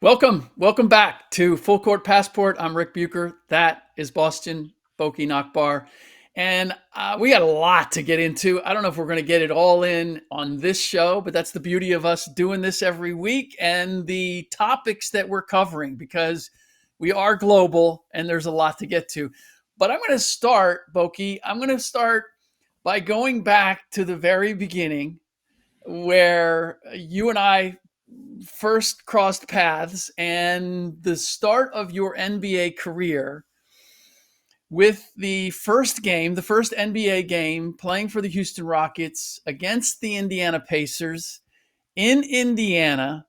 Welcome back to Fullcourt Passport. I'm Ric Bucher. That is Bostjan Nachbar. And we got a lot to get into. I don't know if we're going to get it all in on this show, but that's the beauty of us doing this every week and the topics that we're covering because we are global and there's a lot to get to. But I'm going to start, Boki, I'm going to start by going back to the very beginning where you and I first crossed paths and the start of your NBA career with the first NBA game, playing for the Houston Rockets against the Indiana Pacers in Indiana.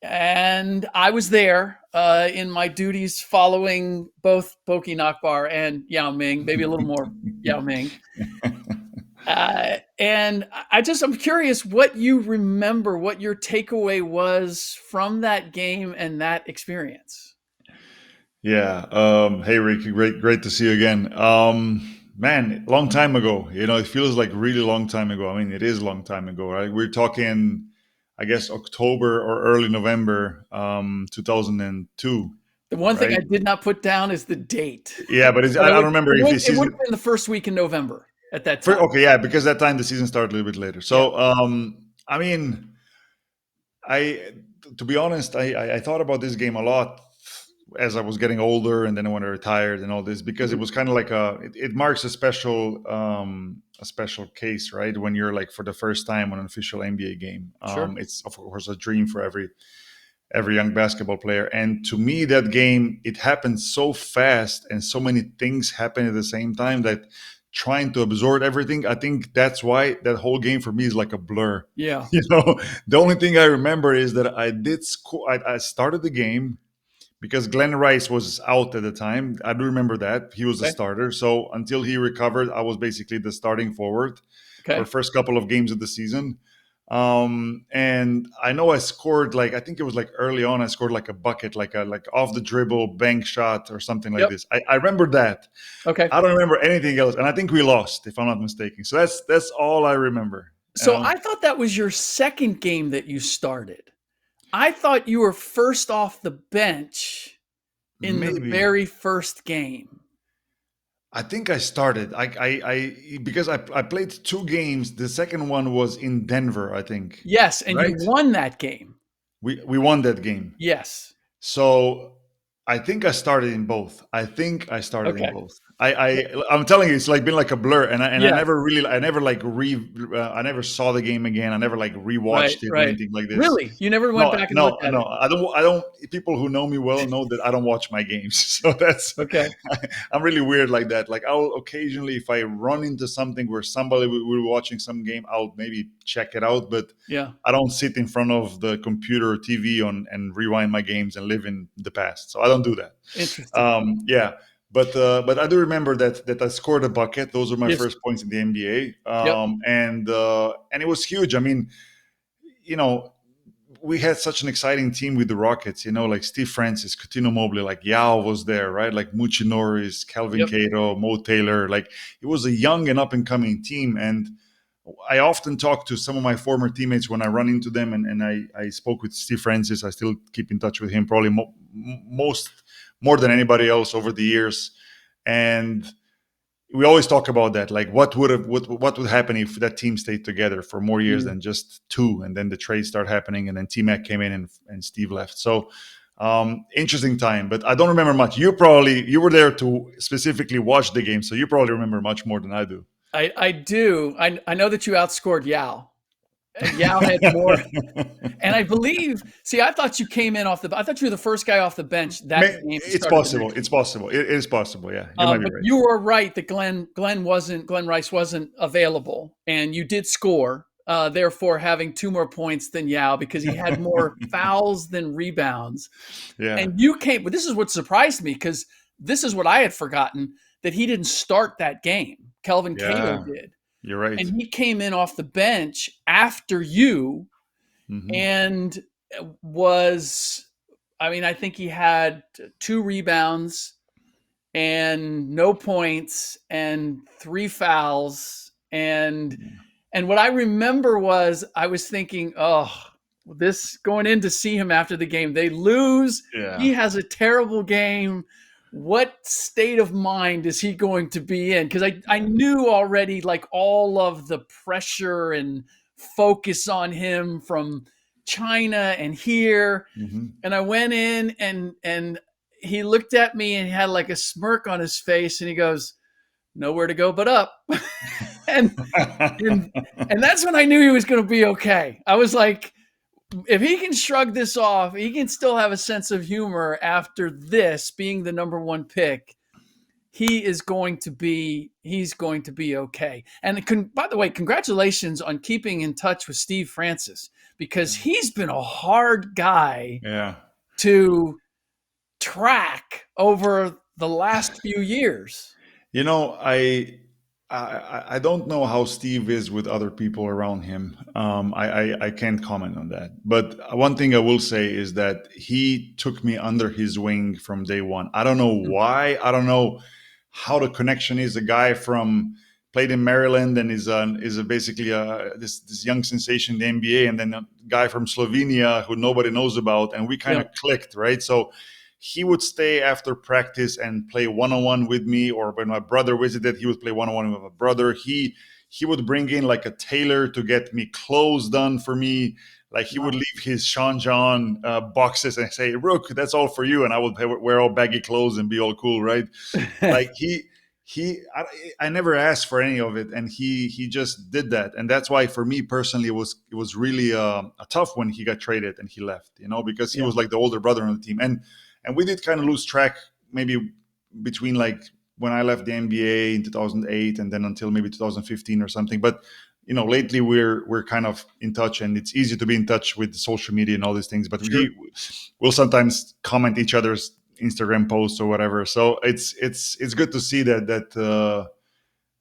And I was there in my duties following both Boki Nakbar and Yao Ming, maybe a little more Yao Ming. And I'm curious what you remember, what your takeaway was from that game and that experience. Yeah. Hey, Rick. Great to see you again. Man, long time ago. It feels like really long time ago. I mean, it is a long time ago, right? We're talking, I guess, October or early November, 2002, The one thing right? I did not put down is the date. Yeah, but But I don't remember if the it would season. have been the first week in November at that time. Okay, yeah, because that time the season started a little bit later. Yeah, So, I mean, I, to be honest, I thought about this game a lot as I was getting older, and then when I retired and all this, because it was kind of like it marks a special case, right? When you're like for the first time on an official NBA game, sure. it's of course a dream for every young basketball player. And to me, that game, it happened so fast, and so many things happened at the same time that trying to absorb everything, I think that's why that whole game for me is like a blur. Yeah, The only thing I remember is that I did score. I started the game because Glenn Rice was out at the time. I do remember that he was a okay, starter. So until he recovered, I was basically the starting forward for okay. first couple of games of the season. And I know I scored, like, I think it was like early on, I scored like a bucket, like off the dribble bank shot or something like Yep, this. I remember that. okay. I don't remember anything else, and I think we lost, if I'm not mistaken. So that's all I remember. You So know, I thought that was your second game that you started. I thought you were first off the bench in the maybe. very first game. I think I started. Because I played two games. The second one was in Denver, I think. Yes, and you Right? won that game. We won that game. Yes. So I think I started in both. I think I started in Okay. both. I'm telling you, it's like been like a blur, and I Yes. never really, I never like I never saw the game again. I never like Right, rewatched it or right. anything like this. Really? You never went No, back and no, looked at no. it? I don't. People who know me well know that I don't watch my games. So that's Okay. I'm really weird like that. Like I'll occasionally, if I run into something where somebody we're watching some game, I'll maybe check it out. But Yeah. I don't sit in front of the computer or TV and rewind my games and live in the past. So I don't do that. Interesting. Yeah, but I do remember that I scored a bucket. Those were my Yes. first points in the NBA, Yep. and it was huge. I mean, you know, we had such an exciting team with the Rockets, like Steve Francis, Coutinho Mobley, like Yao was there, right? Like Mucci Norris, Calvin Yep. Cato, Mo Taylor. Like it was a young and up and coming team. And I often talk to some of my former teammates when I run into them, and I spoke with Steve Francis. I still keep in touch with him, probably more than anybody else over the years. And we always talk about that, like what would happen if that team stayed together for more years Mm. than just two, and then the trades start happening, and then T Mac came in and Steve left. So interesting time, but I don't remember much. You were there to specifically watch the game, so you probably remember much more than I do. I do. I know that you outscored Yao. Yao had more, and I believe. See, I thought you came in off the. I thought you were the first guy off the bench that game and It's started the possible. next It's game. possible. It is possible. Yeah, you might be But right. you were right that Glenn Rice wasn't available, and you did score. Therefore, having two more points than Yao because he had more fouls than rebounds. Yeah, And you came, but this is what surprised me because this is what I had forgotten that he didn't start that game. Kelvin Cato yeah, did. you're right. And he came in off the bench after you Hmm. and was, I mean, I think he had two rebounds and no points and three fouls. And what I remember was I was thinking, oh, this going in to see him after the game. They lose. Yeah. He has a terrible game. What state of mind is he going to be in? Because I knew already like all of the pressure and focus on him from China and here. Hmm. And I went in and he looked at me and he had like a smirk on his face and he goes, nowhere to go but up. and and and that's when I knew he was going to be okay. I was like, if he can shrug this off, he can still have a sense of humor after this being the number one pick. He's going to be okay. And by the way, congratulations on keeping in touch with Steve Francis because he's been a hard guy Yeah. to track over the last few years. You know, I don't know how Steve is with other people around him. I can't comment on that. But one thing I will say is that he took me under his wing from day one. I don't know why. I don't know how the connection is. A guy from played in Maryland and is basically this young sensation in the NBA, and then a guy from Slovenia who nobody knows about, and we kind of Yep. clicked, right? So he would stay after practice and play one-on-one with me, or when my brother visited he would play one-on-one with my brother. He would bring in like a tailor to get me clothes done for me. Like he would leave his Sean John boxes and say, Rook, that's all for you, and I would wear all baggy clothes and be all cool, right? Like I never asked for any of it, and he just did that. And that's why for me personally it was really a tough when he got traded and he left, because he Yeah. was like the older brother on the team. And we did kind of lose track maybe between like when I left the NBA in 2008 and then until maybe 2015 or something. But lately we're kind of in touch, and it's easy to be in touch with social media and all these things. But Sure. we'll sometimes comment each other's Instagram posts or whatever. So it's good to see that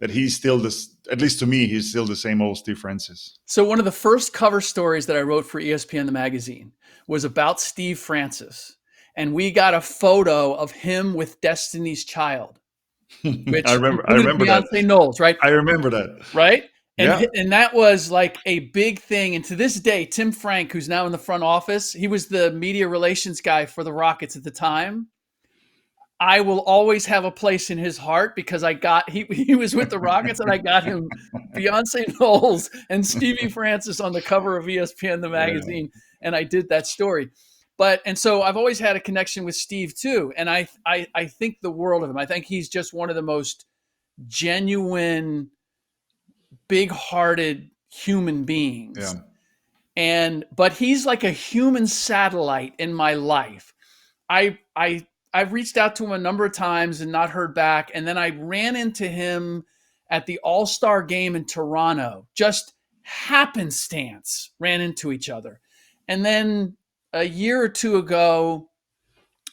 he's still this. At least to me, he's still the same old Steve Francis. So one of the first cover stories that I wrote for ESPN the magazine was about Steve Francis, and we got a photo of him with Destiny's Child, I which remember. I included remember that. Beyonce Knowles, right? I remember that. Right? Yeah. And that was like a big thing. And to this day, Tim Frank, who's now in the front office, he was the media relations guy for the Rockets at the time. I will always have a place in his heart because he was with the Rockets and I got him Beyonce Knowles and Stevie Francis on the cover of ESPN the Yeah. magazine, and I did that story. And so I've always had a connection with Steve too, and I think the world of him. I think he's just one of the most genuine, big-hearted human beings. Yeah. But he's like a human satellite in my life. I've reached out to him a number of times and not heard back. And then I ran into him at the All-Star game in Toronto. Just happenstance ran into each other. And then a year or two ago,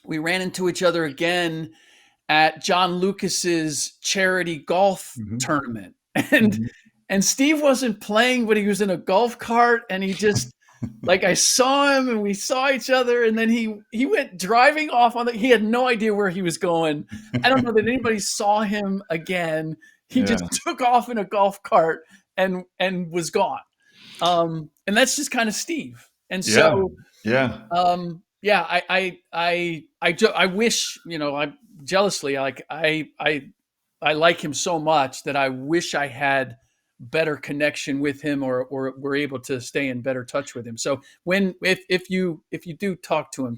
we ran into each other again at John Lucas's charity golf Hmm. tournament. And Hmm. and Steve wasn't playing, but he was in a golf cart and he just like I saw him and we saw each other and then he went driving off he had no idea where he was going. I don't know that anybody saw him again. He Yeah. just took off in a golf cart and was gone. And that's just kind of Steve. And Yeah. so Yeah. yeah, I wish, I jealously I like him so much that I wish I had better connection with him or were able to stay in better touch with him. So if you do talk to him, I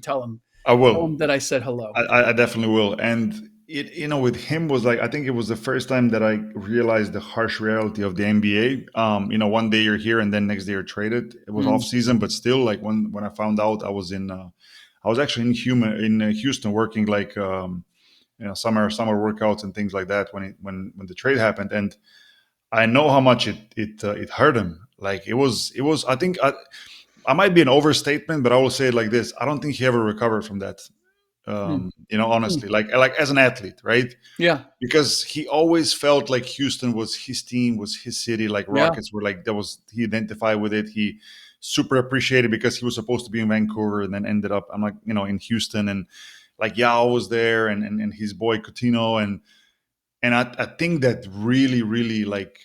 tell will. him that I said hello. I definitely will. And with him was like, I think it was the first time that I realized the harsh reality of the NBA. One day you're here and then next day you're traded. It was off Mm, season, but still, like when I found out, I was actually in Houston working like summer workouts and things like that when the trade happened, and I know how much it hurt him. Like it was. I think I might be an overstatement, but I will say it like this: I don't think he ever recovered from that. mm, mm. Honestly, like as an athlete, right? Yeah, Because he always felt like Houston was his team, was his city. Like yeah. Rockets were like that was he identified with it. He super appreciated because he was supposed to be in Vancouver and then ended up I'm like in Houston, and like Yao was there and his boy Coutinho, and I think that really really like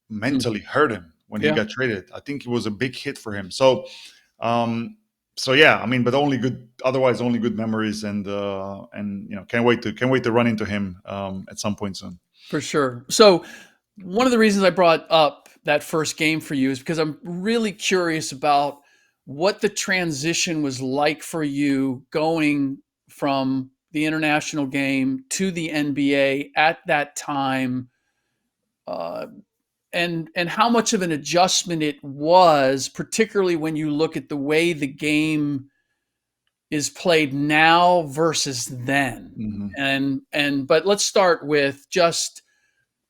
Mm, mentally hurt him when he yeah. got traded. I think it was a big hit for him. So Um, so yeah, I mean, but only good. Otherwise, only good memories, and can't wait to run into him at some point soon. For sure. So one of the reasons I brought up that first game for you is because I'm really curious about what the transition was like for you going from the international game to the NBA at that time, uh, and how much of an adjustment it was, particularly when you look at the way the game is played now versus then. Hmm. And but let's start with just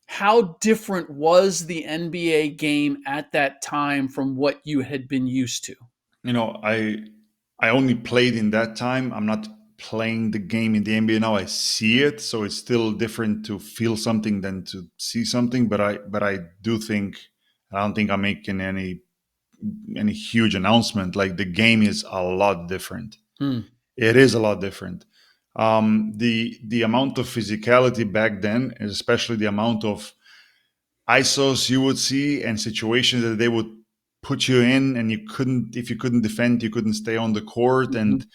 how different was the NBA game at that time from what you had been used to? You know, I only played in that time. I'm not playing the game in the NBA now. I see it, so it's still different to feel something than to see something. But I do think I don't think I'm making any huge announcement. Like the game is a lot different. Hmm. It is a lot different. The amount of physicality back then, and especially the amount of ISOs you would see and situations that they would put you in, and you couldn't if you couldn't defend, you couldn't stay on the court, Mhm.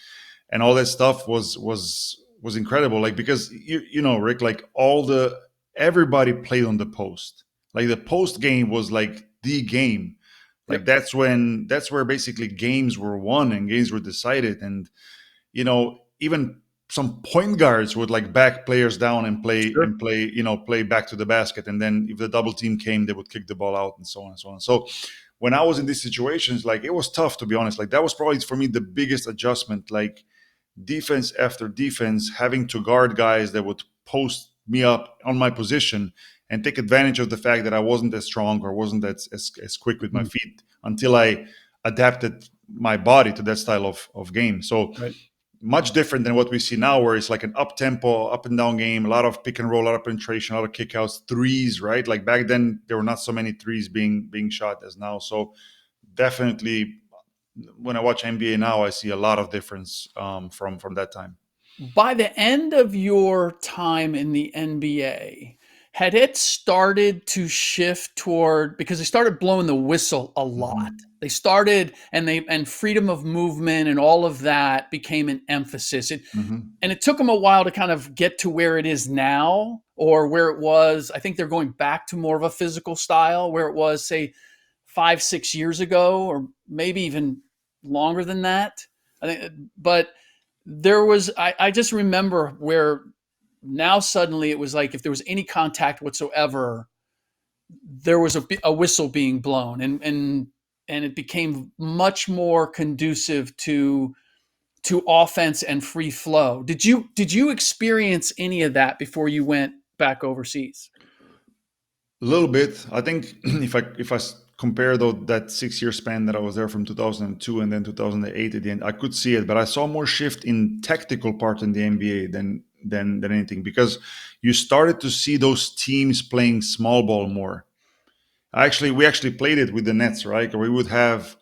and all that stuff was incredible. Like because you know, Rick, like all the everybody played on the post. Like the post game was like the game. Like Yep. that's where basically games were won and games were decided. And even some point guards would like back players down Sure. play back to the basket, and then if the double team came, they would kick the ball out and so on and so on. So when I was in these situations, like it was tough, to be honest. Like that was probably for me the biggest adjustment. Like defense after defense, having to guard guys that would post me up on my position and take advantage of the fact that I wasn't as strong or wasn't as quick with my Mhm. feet until I adapted my body to that style of game. So Right. much different than what we see now, where it's like an up tempo, up and down game, a lot of pick and roll, a lot of penetration, a lot of kickouts, threes, right? Like back then, there were not so many threes being shot as now. So definitely, when I watch NBA now, I see a lot of difference from that time. By the end of your time in the NBA, had it started to shift toward, because they started blowing the whistle a lot. Hmm. They started and freedom of movement and all of that became an emphasis. Hmm. And it took them a while to kind of get to where it is now, or where it was. I think they're going back to more of a physical style where it was, say, 5, 6 years ago, or maybe even longer than that. I think, but there was, I just remember where now suddenly it was like if there was any contact whatsoever, there was a whistle being blown, and it became much more conducive to offense and free flow. Did you experience any of that before you went back overseas? A little bit. I think if I compare though that 6 year span that I was there from 2002 and then 2008 at the end, I could see it, but I saw more shift in tactical part in the NBA than anything, because you started to see those teams playing small ball more. We actually played it with the Nets, right? We would have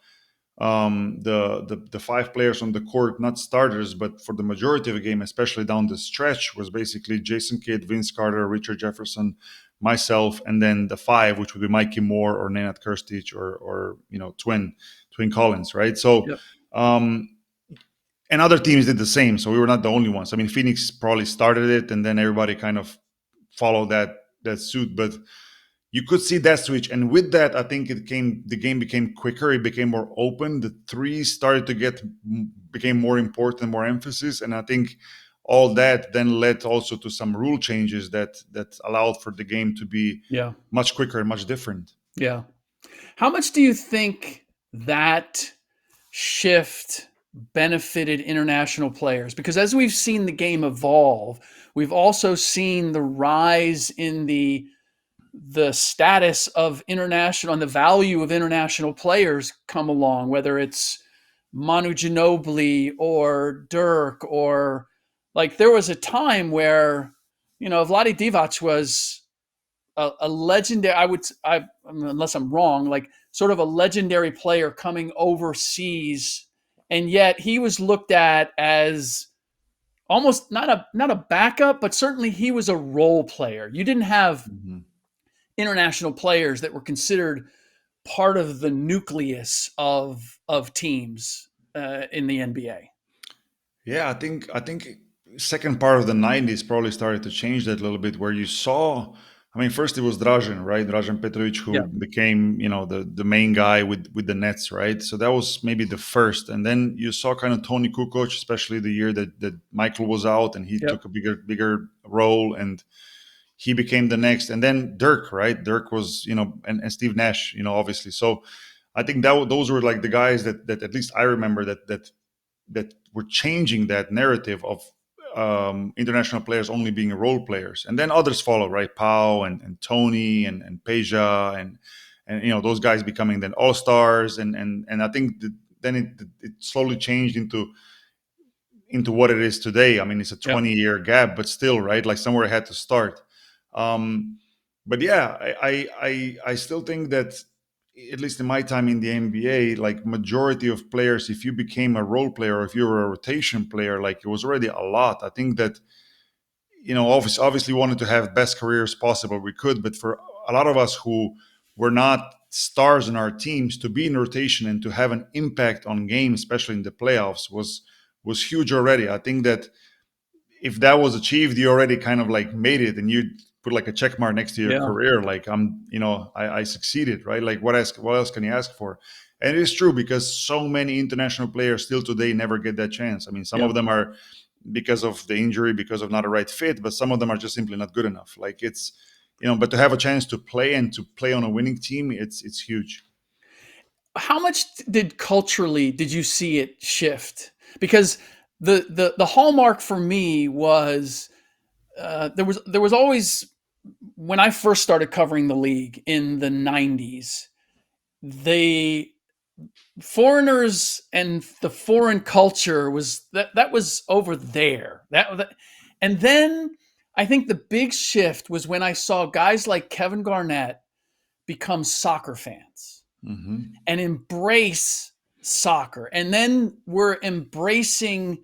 the five players on the court, not starters, but for the majority of the game, especially down the stretch, was basically Jason Kidd, Vince Carter, Richard Jefferson, myself, and then the five, which would be Mikey Moore or Nenad Kirstic or Twin Collins, right? So, Yep. um, and other teams did the same. So we were not the only ones. I mean, Phoenix probably started it, and then everybody kind of followed that suit, but you could see that switch, and with that I think the game became quicker, it became more open, the threes started to became more important, more emphasis, and I think all that then led also to some rule changes that allowed for the game to be Yeah. much quicker and much different. Yeah. How much do you think that shift benefited international players? Because as we've seen the game evolve, we've also seen the rise in the status of international and the value of international players come along, whether it's Manu Ginobili or Dirk, or like there was a time where, Vlade Divac was a legendary, unless I'm wrong, like sort of a legendary player coming overseas, and yet he was looked at as almost not a backup, but certainly he was a role player. You didn't have Mhm. international players that were considered part of the nucleus of teams in the NBA. Yeah, I think second part of the '90s probably started to change that a little bit, where you saw. I mean, first it was Dražen, right? Dražen Petrovic, who Yeah. became, the main guy with the Nets, right? So that was maybe the first, and then you saw kind of Tony Kukoc, especially the year that Michael was out, and he Yep. took a bigger role, and he became the next, and then Dirk, right? Dirk was, and Steve Nash, obviously. So I think those were like the guys that at least I remember that were changing that narrative of international players only being role players, and then others follow, right? Pau and Tony and Peja and those guys becoming then all stars, and I think then it slowly changed into what it is today. I mean, it's a Yep. 20-year gap, but still, right? Like somewhere I had to start. Um, but yeah, I still think that at least in my time in the NBA, like majority of players, if you became a role player or if you were a rotation player, like it was already a lot. I think that obviously wanted to have best careers possible we could, but for a lot of us who were not stars in our teams, to be in rotation and to have an impact on games, especially in the playoffs, was huge already. I think that if that was achieved, you already kind of like made it, and you put like a check mark next to your Yeah. career. Like I succeeded, right? Like what else can you ask for? And it is true, because so many international players still today never get that chance. I mean, some Yeah. of them are because of the injury, because of not a right fit, but some of them are just simply not good enough. Like but to have a chance to play and to play on a winning team, it's huge. How much did culturally did you see it shift? Because the hallmark for me was there was always, when I first started covering the league in the 90s, the foreigners and the foreign culture that was over there. And then I think the big shift was when I saw guys like Kevin Garnett become soccer fans Hmm. and embrace soccer. And then we're embracing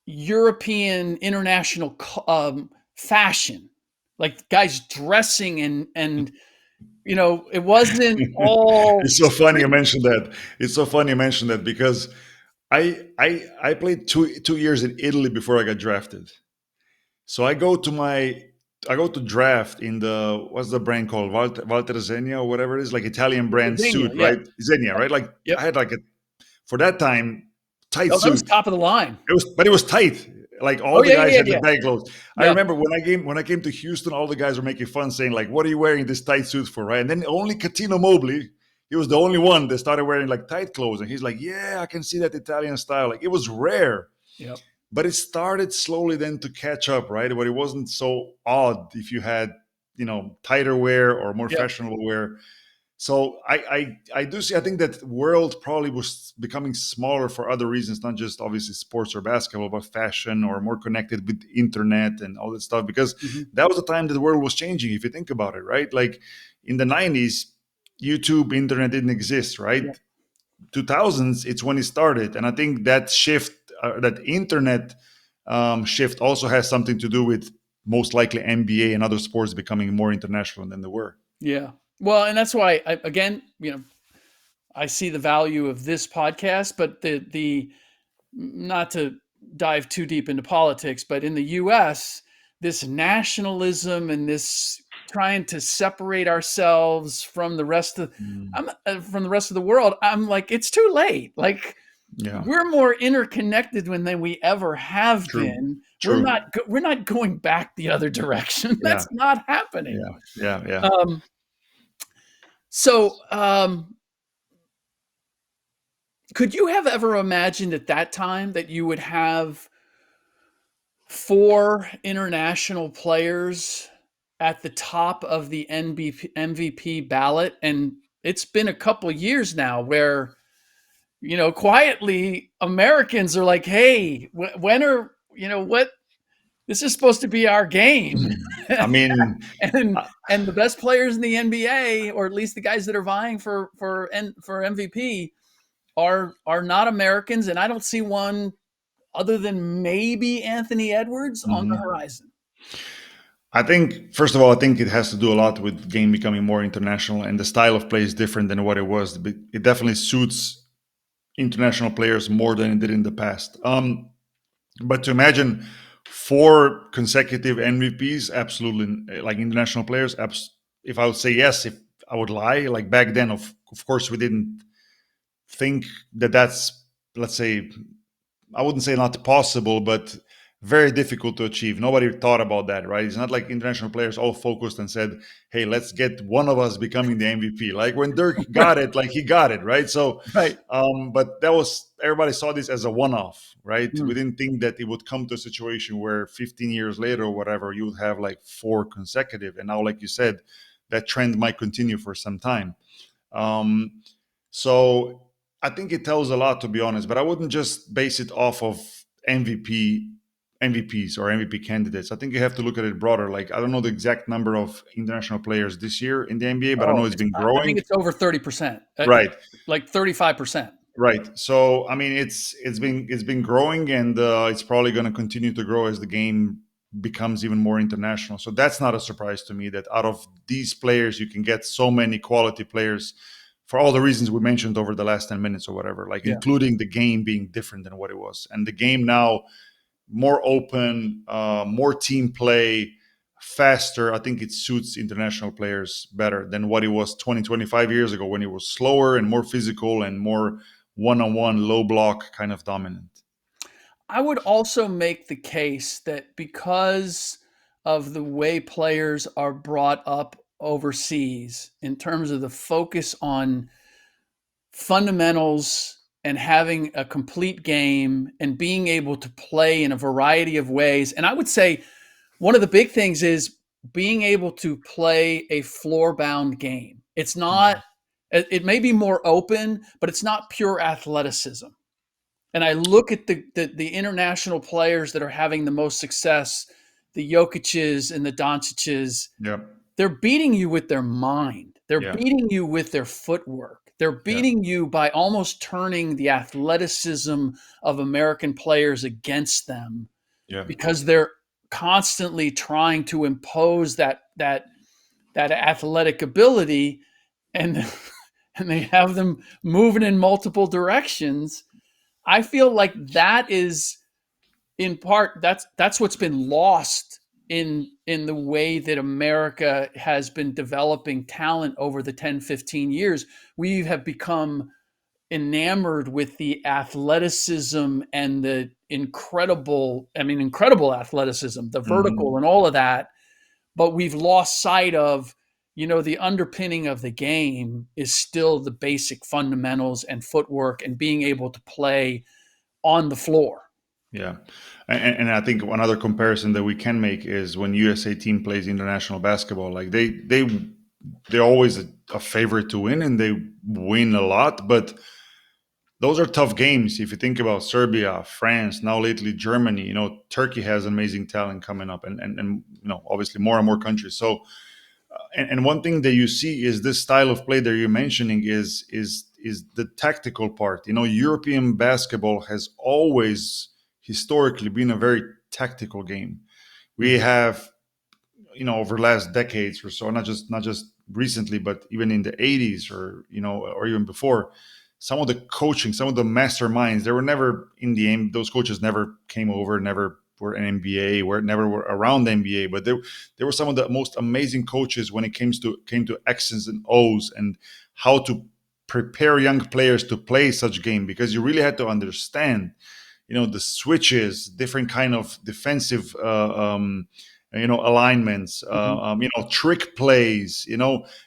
European international fashion, like guys dressing and it wasn't all It's so funny you street. mentioned that. It's so funny you mentioned that, because I played two years in Italy before I got drafted. So I go to draft in the, what's the brand called, Walter Zegna or whatever it is, like Italian brand Xenia, suit, yeah, right? Zegna, right? Like yep. I had like a, for that time, tight Oh, that was suit. top of the line. It was tight. Like all Oh the yeah, yeah, guys yeah, had the yeah, bag clothes. I yeah. remember when I came to Houston, all the guys were making fun, saying like, "What are you wearing this tight suit for?" Right? And then only Catino Mobley, he was the only one that started wearing like tight clothes, and he's like, "Yeah, I can see that Italian style." Like it was rare, Yep. but it started slowly then to catch up, right? But it wasn't so odd if you had tighter wear or more Yep. fashionable wear. So I do see. I think that world probably was becoming smaller for other reasons, not just obviously sports or basketball, but fashion or more connected with internet and all that stuff. Because Hmm. that was the time that the world was changing. If you think about it, right? Like in the '90s, YouTube, internet didn't exist, right? Yep. 2000s, it's when it started, and I think that shift, that internet shift, also has something to do with most likely NBA and other sports becoming more international than they were. Yeah. Well, and that's why again, I see the value of this podcast, but the not to dive too deep into politics, but in the US, this nationalism and this trying to separate ourselves from the rest of Mm. I'm from the rest of the world, I'm like, it's too late. Like, Yeah. we're more interconnected than we ever have True. been. True. We're not going back the other direction. Yeah. That's not happening. Yeah. Yeah. Yeah. Um, so, could you have ever imagined at that time that you would have four international players at the top of the MVP ballot? And it's been a couple years now where, quietly Americans are like, hey, when are, what, this is supposed to be our game. I mean, and uh, and the best players in the NBA, or at least the guys that are vying for MVP, are not Americans, and I don't see one other than maybe Anthony Edwards on the mhm. horizon. I think, first of all, I think it has to do a lot with game becoming more international, and the style of play is different than what it was. It definitely suits international players more than it did in the past. But to imagine four consecutive MVPs, absolutely, like international players, if I would say yes, if I would lie, like back then, of course, we didn't think that that's, let's say, I wouldn't say not possible, but very difficult to achieve. Nobody thought about that, right? It's not like international players all focused and said, "Hey, let's get one of us becoming the MVP." Like when Dirk got it, like he got it, right? So, Right. but that was, everybody saw this as a one-off, right? We Mm. didn't think that it would come to a situation where 15 years later or whatever, you would have like four consecutive, and now, like you said, that trend might continue for some time. Um, so I think it tells a lot, to be honest. But I wouldn't just base it off of MVP MVPs or MVP candidates. I think you have to look at it broader. Like I don't know the exact number of international players this year in the NBA, but I know Oh, it's it's been I think growing. it's over 30%, Right, like 35%. right. So I mean, it's been growing, and it's probably going to continue to grow as the game becomes even more international. So that's not a surprise to me that out of these players, you can get so many quality players for all the reasons we mentioned over the last 10 minutes or whatever, like Yeah. including the game being different than what it was. And the game now more open, more team play, faster. I think it suits international players better than what it was 20, 25 years ago when it was slower and more physical and more one on one, low block kind of dominant. I would also make the case that because of the way players are brought up overseas in terms of the focus on fundamentals and having a complete game and being able to play in a variety of ways. And I would say one of the big things is being able to play a floor bound game. It's not, Mhm. it may be more open, but it's not pure athleticism. And I look at the international players that are having the most success, the Jokic's and the Doncic's. Yeah, They're beating you with their mind. They're yeah, beating you with their footwork. They're yeah, beating you by almost turning the athleticism of American players against them yeah, because they're constantly trying to impose that athletic ability, and and they have them moving in multiple directions. I feel like that is in part that's what's been lost in the way that America has been developing talent over the 10-15 years. We have become enamored with the athleticism and the incredible athleticism, the vertical hmm, and all of that, but we've lost sight of, the underpinning of the game is still the basic fundamentals and footwork and being able to play on the floor. yeah. And I think one other comparison that we can make is when USA team plays international basketball. Like they're always a favorite to win, and they win a lot, but those are tough games. If you think about Serbia, France, now lately Germany, Turkey has amazing talent coming up, and obviously more and more countries. So, and one thing that you see is this style of play that you're mentioning is the tactical part. European basketball has always historically been a very tactical game. We Mhm. have, over the last decades or so, not just recently, but even in the 80s or even before, some of the coaching, some of the masterminds, they were never in the aim. Those coaches never came over, never were an NBA, never were around the NBA, but they were some of the most amazing coaches when it came to X's and O's and how to prepare young players to play such game, because you really had to understand the switches, different kind of defensive alignments, Mhm. trick plays,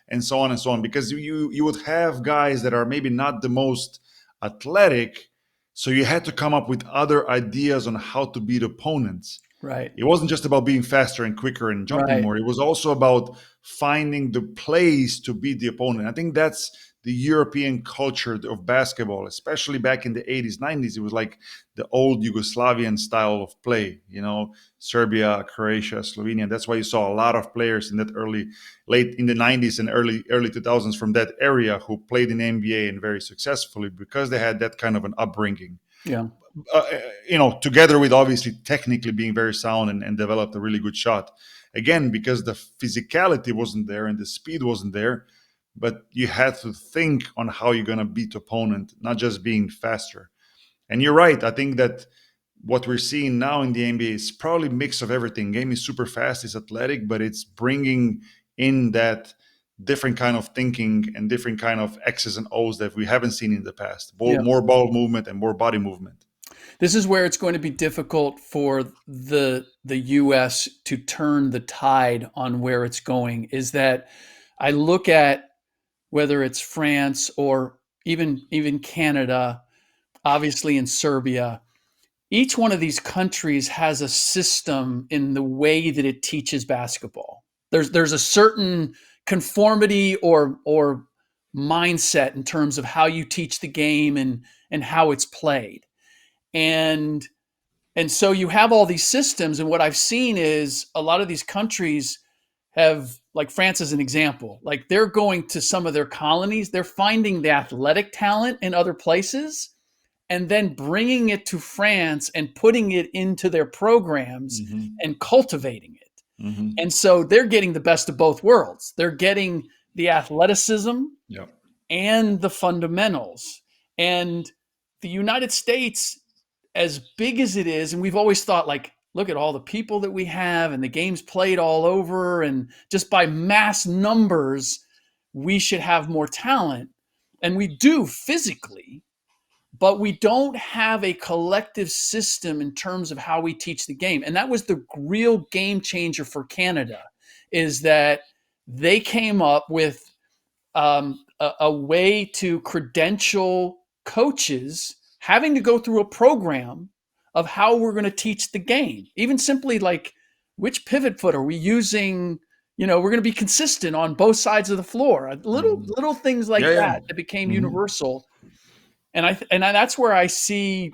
and so on and so on, because you would have guys that are maybe not the most athletic, so you had to come up with other ideas on how to beat opponents. Right. It wasn't just about being faster and quicker and jumping Right. more. It was also about finding the plays to beat the opponent. I think that's the European culture of basketball, especially back in the 80s, 90s. It was like the old Yugoslavian style of play, Serbia, Croatia, Slovenia. That's why you saw a lot of players in that late in the 90s and early 2000s from that area who played in the NBA and very successfully, because they had that kind of an upbringing, Yeah. together with obviously technically being very sound and developed a really good shot. again, because the physicality wasn't there and the speed wasn't there, but you had to think on how you're going to beat opponent, not just being faster. And you're right. I think that what we're seeing now in the NBA is probably a mix of everything. Game is super fast, it's athletic, but it's bringing in that different kind of thinking and different kind of X's and O's that we haven't seen in the past. Yeah. More ball movement and more body movement. This is where it's going to be difficult for the US to turn the tide on where it's going, is that I look at whether it's France or even Canada, obviously in Serbia, each one of these countries has a system in the way that it teaches basketball. There's a certain conformity or mindset in terms of how you teach the game and how it's played. And and so you have all these systems, and what I've seen is a lot of these countries have, like France as an example, like they're going to some of their colonies, they're finding the athletic talent in other places and then bringing it to France and putting it into their programs and cultivating it. And so they're getting the best of both worlds. They're getting the athleticism Yeah. and the fundamentals. And the United States, as big as it is, and we've always thought, like, look at all the people that we have and the games played all over, and just by mass numbers, we should have more talent. And we do physically, but we don't have a collective system in terms of how we teach the game. And that was the real game changer for Canada, is that they came up with a way to credential coaches having to go through a program of how we're going to teach the game. Even simply like, which pivot foot are we using? You know, we're going to be consistent on both sides of the floor. Little things like Yeah. that became universal. And that's where I see.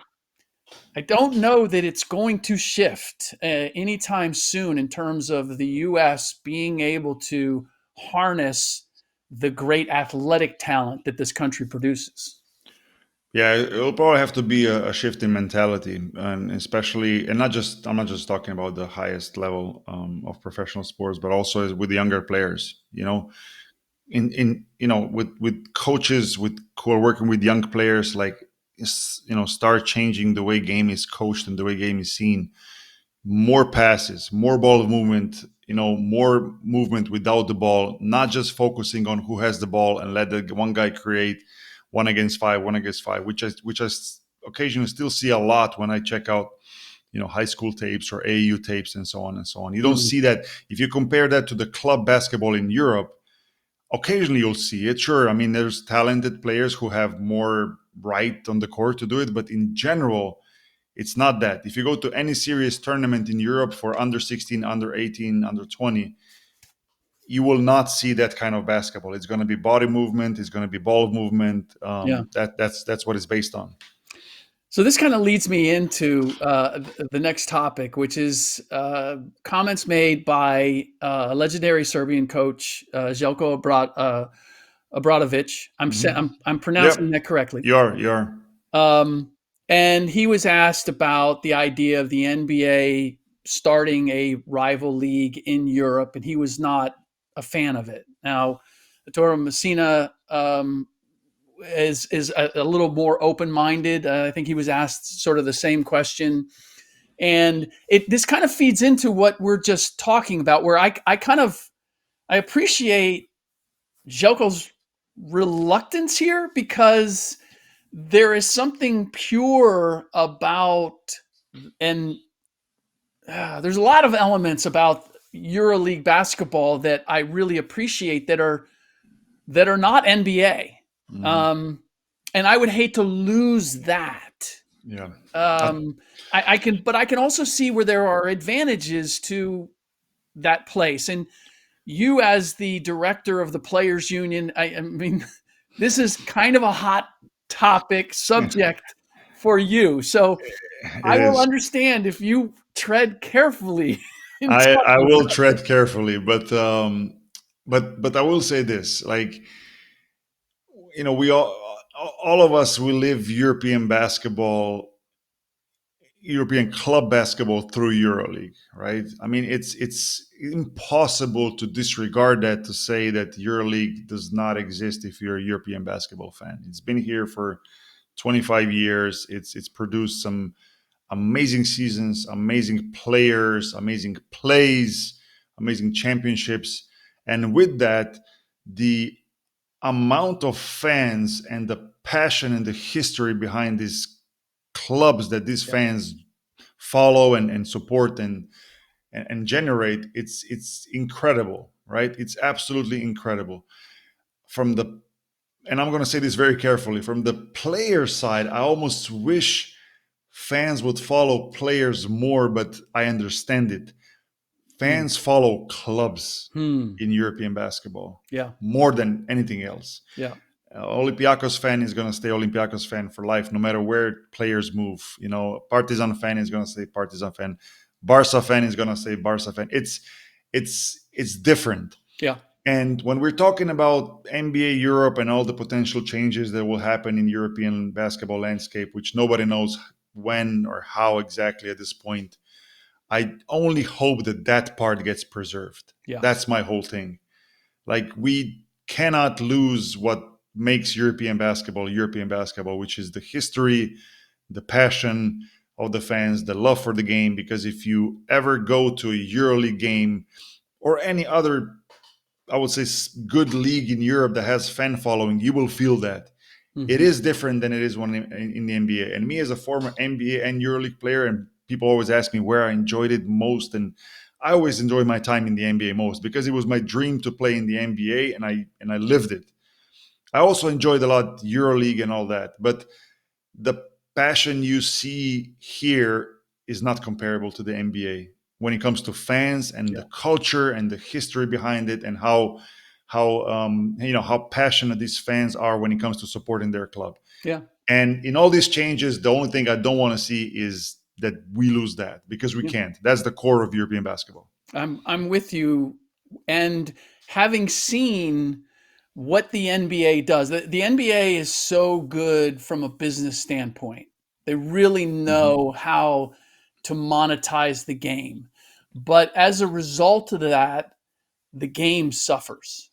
I don't know that it's going to shift anytime soon in terms of the U.S. being able to harness the great athletic talent that this country produces. Yeah, it'll probably have to be a shift in mentality, and especially, and not just, I'm not just talking about the highest level of professional sports, but also with the younger players. You know, in with coaches who are working with young players, like, start changing the way game is coached and the way game is seen. More passes, more ball movement, more movement without the ball, not just focusing on who has the ball and let the one guy create 1 against 5, 1 against 5, which I occasionally still see a lot when I check out, high school tapes or AAU tapes and so on and so on. You don't see that. If you compare that to the club basketball in Europe, occasionally you'll see it. Sure, I mean, there's talented players who have more right on the court to do it, but in general, it's not that. If you go to any serious tournament in Europe for under 16, under 18, under 20, you will not see that kind of basketball. It's going to be body movement. It's going to be ball movement. Yeah. That's what it's based on. So this kind of leads me into the next topic, which is comments made by a legendary Serbian coach, Željko Obradović. I'm pronouncing Yep, that correctly. you are. And he was asked about the idea of the NBA starting a rival league in Europe, and he was not a fan of it. Now, Ettore Messina is a little more open-minded. I think he was asked sort of the same question, and this kind of feeds into what we're just talking about, where I appreciate Željko's reluctance here, because there is something pure about, and there's a lot of elements about EuroLeague basketball that I really appreciate that are not NBA. And I would hate to lose that. Yeah. I can also see where there are advantages to that place. And you, as the director of the Players Union, I mean, this is kind of a hot topic subject for you. So I will understand if you tread carefully. I will tread carefully, but I will say this: like, we all of us, we live European basketball European club basketball through EuroLeague, right? I mean, it's impossible to disregard that, to say that EuroLeague does not exist if you're a European basketball fan. It's been here for 25 years. It's produced some amazing seasons, amazing players, amazing plays, amazing championships, and with that, the amount of fans and the passion and the history behind these clubs that these Yeah. fans follow and support and generate, it's incredible, right? It's absolutely incredible. From the And I'm going to say this very carefully, from the player side, I almost wish fans would follow players more, but I understand it. Hmm. Fans follow clubs Hmm. in European basketball Yeah. more than anything else. Yeah. Olympiacos fan is going to stay Olympiacos fan for life, no matter where players move. Partizan fan is going to stay Partizan fan. Barca fan is going to stay Barca fan. It's different. Yeah. And when we're talking about NBA Europe and all the potential changes that will happen in European basketball landscape, which nobody knows when or how exactly at this point, I only hope that that part gets preserved. Yeah. That's my whole thing. Like, we cannot lose what makes European basketball, which is the history, the passion of the fans, the love for the game. Because if you ever go to a EuroLeague game or any other, I would say, good league in Europe that has fan following, you will feel that. It Hmm. is different than it is when in the NBA. And me, as a former NBA and EuroLeague player, and people always ask me where I enjoyed it most, and I always enjoy my time in the NBA most because it was my dream to play in the NBA, and I lived it. I also enjoyed a lot EuroLeague and all that, but the passion you see here is not comparable to the NBA when it comes to fans and Yeah. the culture and the history behind it, and how passionate these fans are when it comes to supporting their club. Yeah. And in all these changes, the only thing I don't want to see is that we lose that, because we Yeah. can't. That's the core of European basketball. I'm with you. And having seen what the NBA does, the NBA is so good from a business standpoint. They really Hmm. know how to monetize the game. But as a result of that, the game suffers.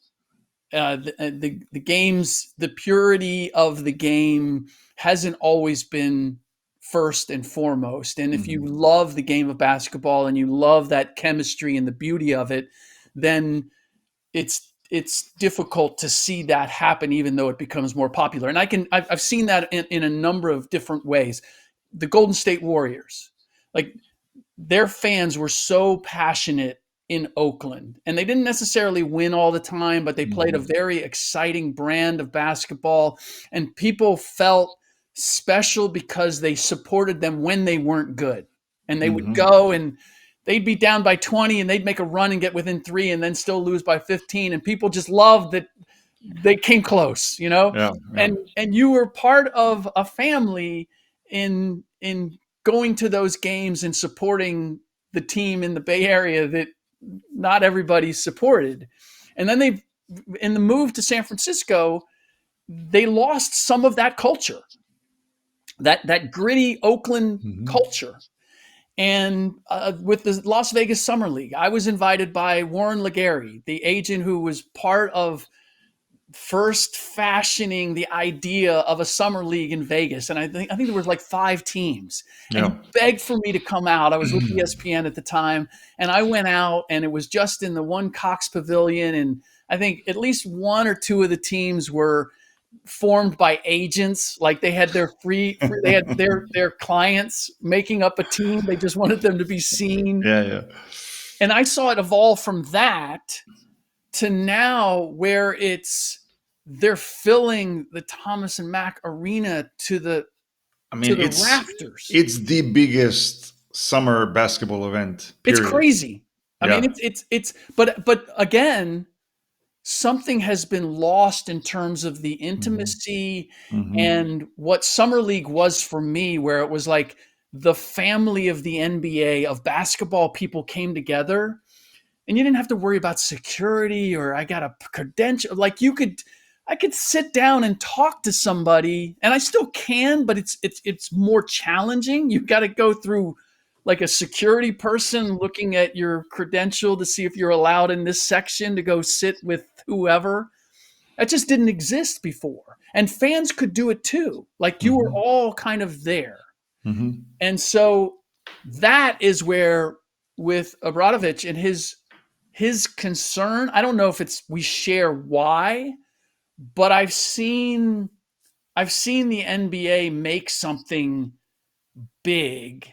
The game's the purity of the game hasn't always been first and foremost. And if you Hmm. love the game of basketball and you love that chemistry and the beauty of it, then it's difficult to see that happen, even though it becomes more popular. And I've seen that in a number of different ways. The Golden State Warriors, like, their fans were so passionate in Oakland, and they didn't necessarily win all the time, but they played a Hmm. very exciting brand of basketball, and people felt special because they supported them when they weren't good. And they would Hmm. go and they'd be down by 20 and they'd make a run and get within 3 and then still lose by 15, and people just loved that they came close, you know? Yeah, yeah. And you were part of a family in going to those games and supporting the team in the Bay Area that not everybody supported. And then they, in the move to San Francisco, they lost some of that culture, that gritty Oakland Hmm. culture. And with the Las Vegas Summer League, I was invited by Warren Legary, the agent who was part of first fashioning the idea of a summer league in Vegas. And I think there was like 5 teams. And he Yeah. begged for me to come out. I was with ESPN at the time, and I went out, and it was just in the one Cox Pavilion. And I think at least one or two of the teams were formed by agents. Like, they had their free they had their clients making up a team. They just wanted them to be seen. Yeah, yeah. And I saw it evolve from that to now, where it's they're filling the Thomas and Mack Arena to the I mean, rafters. it's the biggest summer basketball event, It's period. crazy. I mean, Yeah. it's but again, something has been lost in terms of the Hmm. intimacy Hmm. and what summer league was for me, where it was like the family of the NBA of basketball people came together, and you didn't have to worry about security or I got a credential. Like, you could, I could sit down and talk to somebody, and I still can, but it's more challenging. You've got to go through like a security person looking at your credential to see if you're allowed in this section to go sit with whoever. That just didn't exist before. And fans could do it too. Like you were Hmm. all kind of there. Hmm. And so that is where with Abramovich and his concern, I don't know if it's we share why, but I've seen the NBA make something big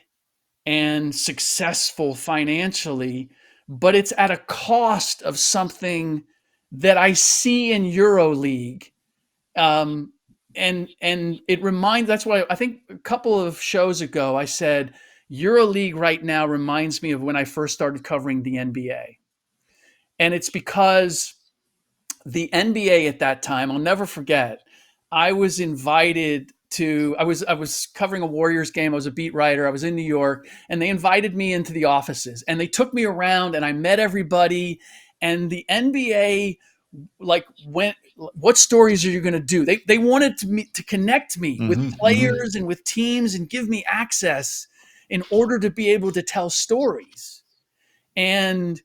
and successful financially, but it's at a cost of something that I see in EuroLeague. Um, and it reminds that's why I think a couple of shows ago I said EuroLeague right now reminds me of when I first started covering the NBA. And it's because the NBA at that time, I'll never forget, I was invited to I was covering a Warriors game. I was a beat writer. I was in New York, and they invited me into the offices and they took me around and I met everybody. And the NBA like went, what stories are you going to do? They wanted to connect me with Hmm. Hmm. players and with teams and give me access in order to be able to tell stories. And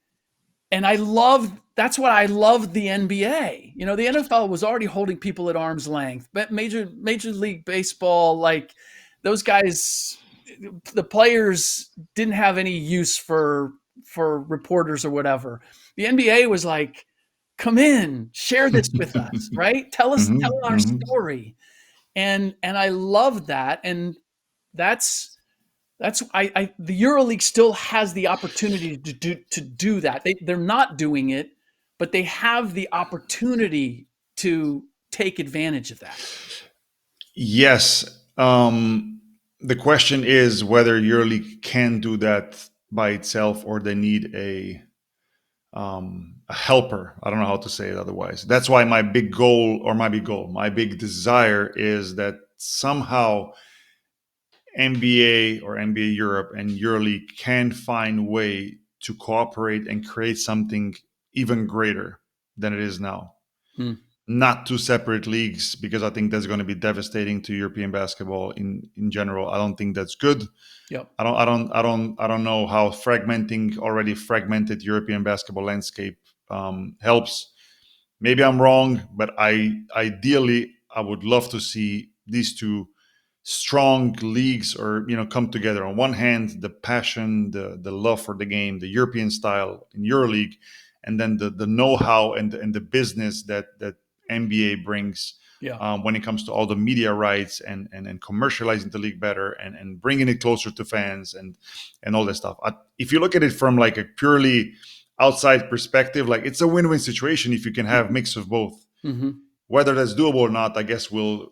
I love that's what I love the NBA. You know, the NFL was already holding people at arm's length, but Major League Baseball, like those guys, the players didn't have any use for reporters or whatever. The NBA was like, come in, share this with us, right? Tell Hmm. our story. And I love that. And that's the EuroLeague still has the opportunity to do that. They're not doing it, but they have the opportunity to take advantage of that. Yes. The question is whether EuroLeague can do that by itself or they need a helper. I don't know how to say it otherwise. That's why my big desire is that somehow NBA or NBA Europe and EuroLeague can find way to cooperate and create something even greater than it is now. Hmm. Not two separate leagues, because I think that's going to be devastating to European basketball in general. I don't think that's good. Yep. I don't know how fragmenting already fragmented European basketball landscape helps. Maybe I'm wrong, but I would love to see these two strong leagues or come together. On one hand, the passion, the love for the game, the European style in EuroLeague, and then the know-how and the business that NBA brings Yeah. when it comes to all the media rights and commercializing the league better and bringing it closer to fans and all that stuff. If you look at it from like a purely outside perspective, like it's a win-win situation if you can have mix of both. Hmm. Whether that's doable or not, I guess we'll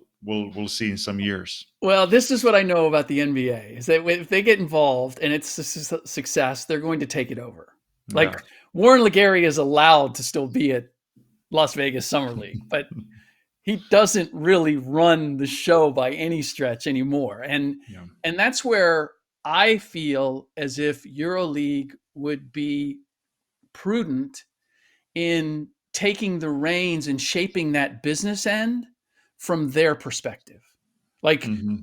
see in some years. Well, this is what I know about the NBA is that if they get involved and it's a success, they're going to take it over. Like Yeah. Warren Legary is allowed to still be at Las Vegas Summer League, but he doesn't really run the show by any stretch anymore. Yeah. And that's where I feel as if EuroLeague would be prudent in taking the reins and shaping that business end from their perspective. Like Hmm.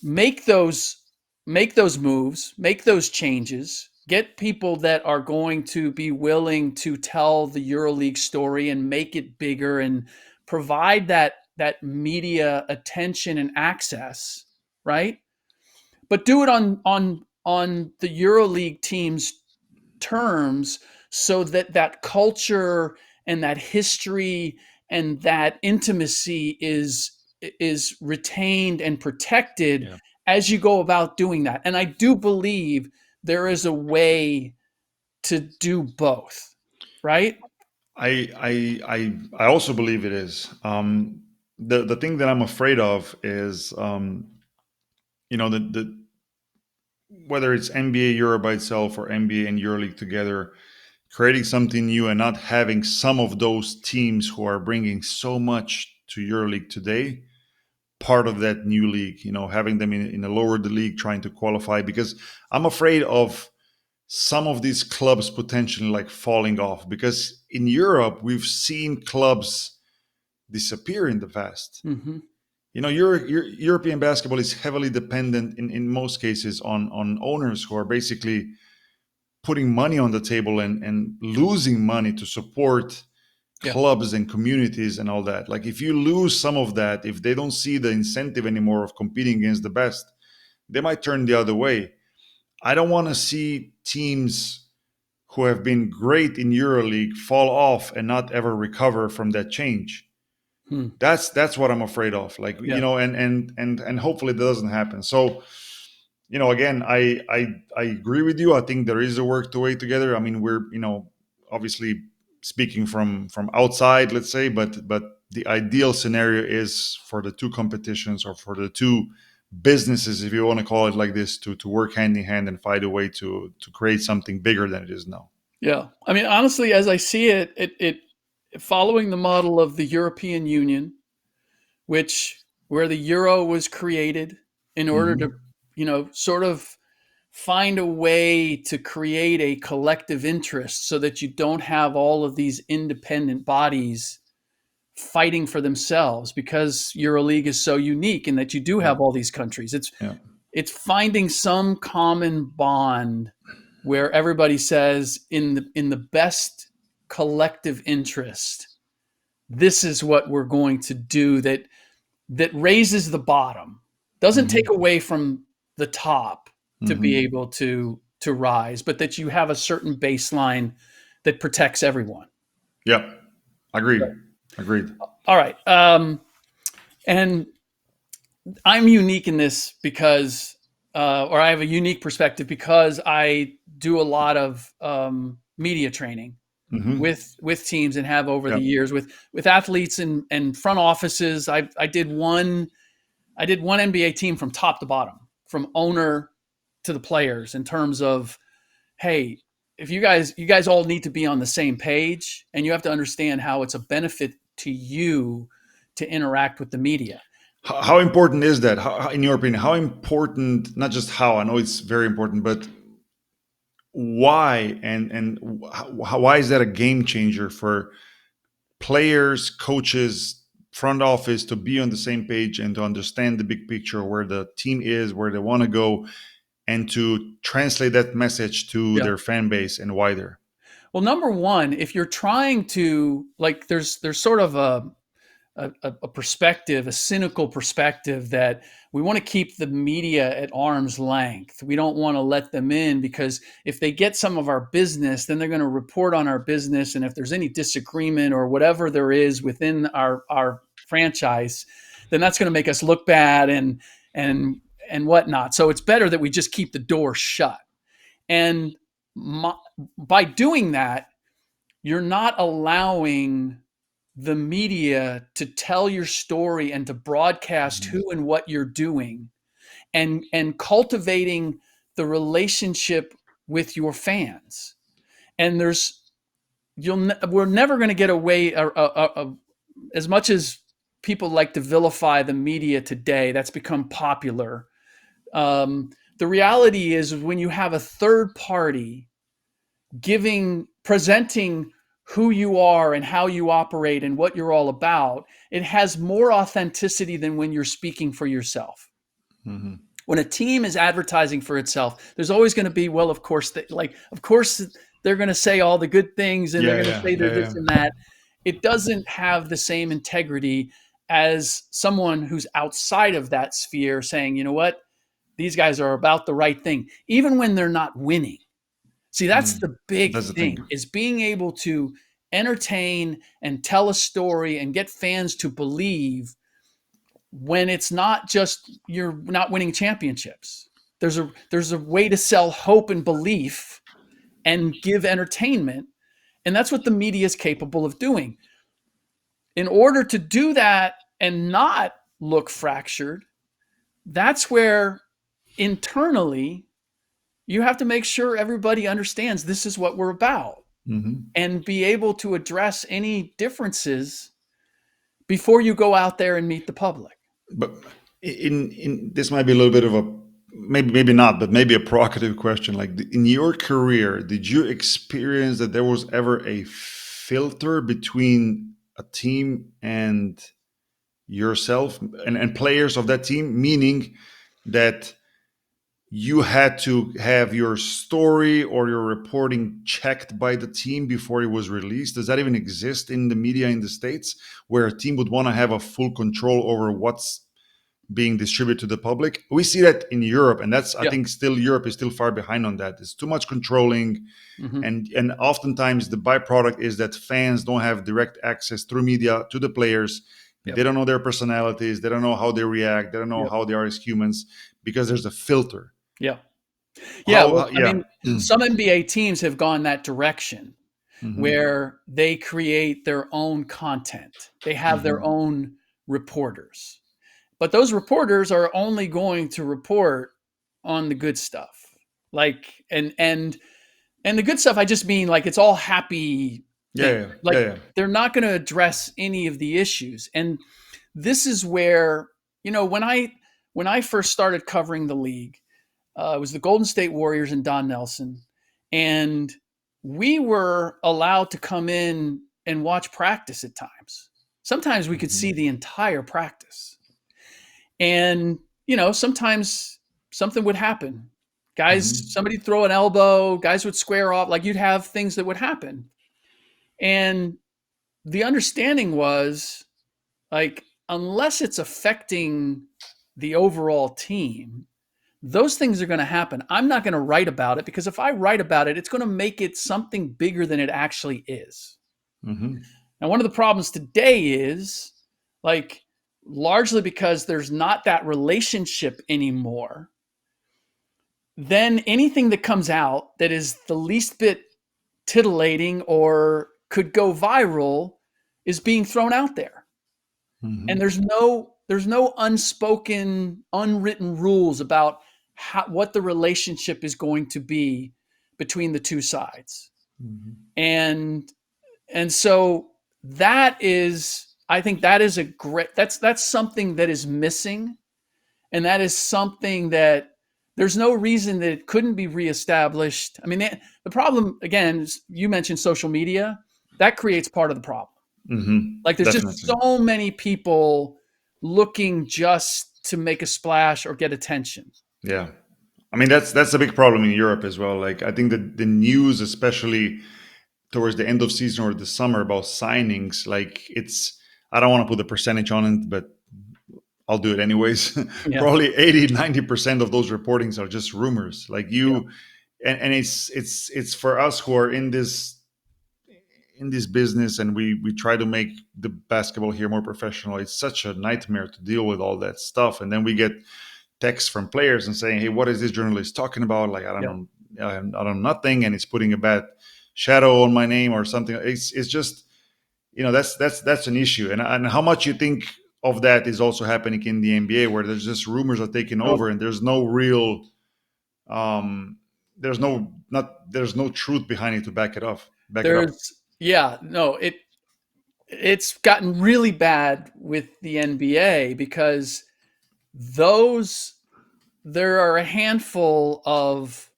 make those make those moves, make those changes, get people that are going to be willing to tell the EuroLeague story and make it bigger and provide that media attention and access, right? But do it on the EuroLeague teams terms so that that culture and that history and that intimacy is retained and protected Yeah. as you go about doing that. And I do believe there is a way to do both, right? I also believe it is. The thing that I'm afraid of is the whether it's NBA Europe by itself or NBA and EuroLeague together, creating something new and not having some of those teams who are bringing so much to EuroLeague today part of that new league. Having them in a lower the league trying to qualify, because I'm afraid of some of these clubs potentially like falling off, because in Europe we've seen clubs disappear in the past. Mm-hmm. Your European basketball is heavily dependent in most cases on owners who are basically putting money on the table and losing money to support Yeah. clubs and communities and all that. Like if you lose some of that, if they don't see the incentive anymore of competing against the best, they might turn the other way. I don't want to see teams who have been great in EuroLeague fall off and not ever recover from that change. Hmm. That's what I'm afraid of. Like, Yeah. and hopefully that doesn't happen. So, again, I agree with you. I think there is a work to way together. I mean, we're, obviously speaking from outside, let's say, but the ideal scenario is for the two competitions, or for the two businesses, if you want to call it like this, to work hand in hand and find a way to create something bigger than it is now. Yeah. I mean, honestly, as I see it, it following the model of the European Union, which where the euro was created in order to, Hmm. sort of find a way to create a collective interest so that you don't have all of these independent bodies fighting for themselves, because EuroLeague is so unique in that you do Yeah, have all these countries. yeah. It's finding some common bond where everybody says, in the best collective interest, this is what we're going to do, that raises the bottom, doesn't take Hmm. away from the top to be Hmm. able to rise, but that you have a certain baseline that protects everyone. Yeah, agreed, agreed. All right. And I'm unique in this because, or I have a unique perspective because I do a lot of media training Hmm. with teams, and have over Yeah. the years with athletes and front offices. I did one NBA team from top to bottom, from owner to the players, in terms of, hey, if you guys all need to be on the same page, and you have to understand how it's a benefit to you to interact with the media. How important is that? In your opinion, how important? Not just how. I know it's very important, but why? And why is that a game changer for players, coaches, front office to be on the same page and to understand the big picture, where the team is, where they want to go, and to translate that message to Yeah. their fan base and wider? Well, number one, if you're trying to, like, there's sort of a perspective, a cynical perspective, that we want to keep the media at arm's length. We don't want to let them in, because if they get some of our business, then they're going to report on our business. And if there's any disagreement or whatever there is within our franchise, then that's going to make us look bad and and whatnot. So it's better that we just keep the door shut. And my, by doing that, you're not allowing the media to tell your story and to broadcast Mhm. who and what you're doing, and cultivating the relationship with your fans. And we're never going to get away, as much as people like to vilify the media today, that's become popular. The reality is, when you have a third party presenting who you are and how you operate and what you're all about, it has more authenticity than when you're speaking for yourself. Mhm. When a team is advertising for itself, there's always going to be, well, of course, of course, they're going to say all the good things, and they're Yeah, going to yeah, say they're yeah, this yeah. and that. It doesn't have the same integrity as someone who's outside of that sphere saying, you know what, these guys are about the right thing, even when they're not winning. See, that's Mm. the big That's the thing. thing, is being able to entertain and tell a story and get fans to believe, when it's not just you're not winning championships. There's a way to sell hope and belief and give entertainment, and that's what the media is capable of doing. In order to do that and not look fractured, that's where internally you have to make sure everybody understands this is what we're about, Hmm. and be able to address any differences before you go out there and meet the public. But in this might be a little bit of a, maybe not, but maybe a provocative question. Like, in your career, did you experience that there was ever a filter between a team and yourself and players of that team, meaning that you had to have your story or your reporting checked by the team before it was released? Does that even exist in the media in the States, where a team would want to have a full control over what's being distributed to the public? We see that in Europe, and that's, I Yeah. think, still Europe is still far behind on that. It's too much controlling, Hmm. and oftentimes the byproduct is that fans don't have direct access through media to the players. Yep. They don't know their personalities, they don't know how they react, they don't know Yep. how they are as humans, because there's a filter. Yeah. Yeah. How, Well, I yeah. mean, some NBA teams have gone that direction Hmm. where they create their own content. They have their Hmm. own reporters. But those reporters are only going to report on the good stuff. Like and the good stuff I just mean like it's all happy Yeah, things. yeah, Like yeah, yeah. they're not going to address any of the issues. And this is where, when I first started covering the league, it was the Golden State Warriors and Don Nelson, and we were allowed to come in and watch practice at times. Sometimes we could see Hmm. the entire practice. And, sometimes something would happen. Guys, Hmm. somebody'd throw an elbow, guys would square off, like you'd have things that would happen. And the understanding was like, unless it's affecting the overall team, those things are going to happen. I'm not going to write about it because if I write about it, it's going to make it something bigger than it actually is. Hmm. Now, one of the problems today is like largely because there's not that relationship anymore. Then anything that comes out that is the least bit titillating or could go viral is being thrown out there. And Hmm. there's no unspoken, unwritten rules about what the relationship is going to be between the two sides. Hmm. And and so that is, I think that is a great, that's something that is missing, and that is something that there's no reason that it couldn't be reestablished. I mean, the problem again is you mentioned social media. That creates part of the problem. Hmm. Like there's just Definitely. so many people looking just to make a splash or get attention. Yeah. I mean, that's a big problem in Europe as well. Like, I think that the news, especially towards the end of season or the summer, about signings, like it's, I don't want to put the percentage on it, but I'll do it anyways. Yeah. Probably 80-90% of those reportings are just rumors. Like Yeah. you, and it's for us who are in this business, and we try to make the basketball here more professional. It's such a nightmare to deal with all that stuff, and then we get texts from players and saying, "Hey, what is this journalist talking about? Like, I don't Yeah. know, I don't know nothing, and it's putting a bad shadow on my name or something." It's just, that's an issue, and how much you think of that is also happening in the NBA, where there's just rumors are taking over, Totally. and there's no real, there's no truth behind it to back it up. Yeah, no, it's gotten really bad with the NBA because those there are a handful of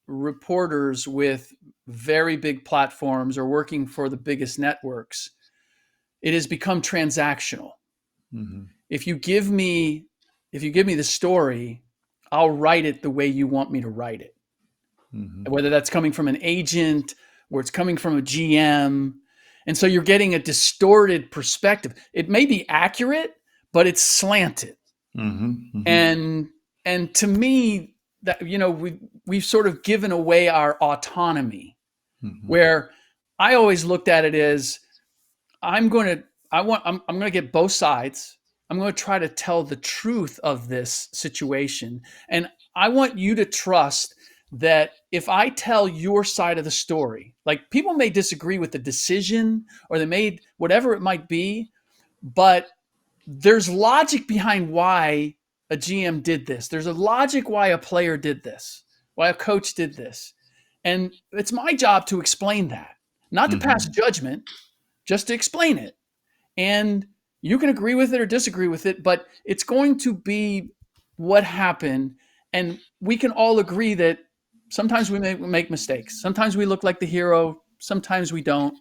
reporters with very big platforms or working for the biggest networks. It has become transactional. Hmm. If you give me if you give me the story, I'll write it the way you want me to write it. Hmm. Whether that's coming from an agent or it's coming from a GM. And so you're getting a distorted perspective. It may be accurate, but it's slanted. Hmm. Hmm. And to me, that we've sort of given away our autonomy, Hmm. where I always looked at it as I'm going to I'm going to get both sides. I'm going to try to tell the truth of this situation, and I want you to trust that if I tell your side of the story, like people may disagree with the decision or they made whatever it might be, but there's logic behind why a GM did this. There's a logic why a player did this, why a coach did this. And it's my job to explain that, not to pass Hmm. judgment, just to explain it. And you can agree with it or disagree with it, but it's going to be what happened. And we can all agree that sometimes we make mistakes. Sometimes we look like the hero, sometimes we don't.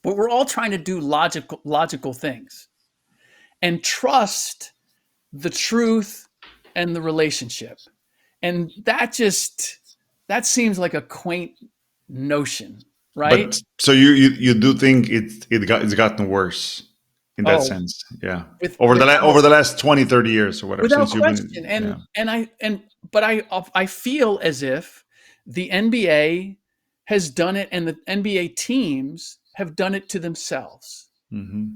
but we're all trying to do logical things and trust the truth and the relationship. And that seems like a quaint notion, right? But so you do think it's gotten worse in that Oh, sense, yeah. with Over without the last 20, 30 years or whatever without since you've question. been, yeah. But I feel as if the NBA has done it, and the NBA teams have done it to themselves. Hmm.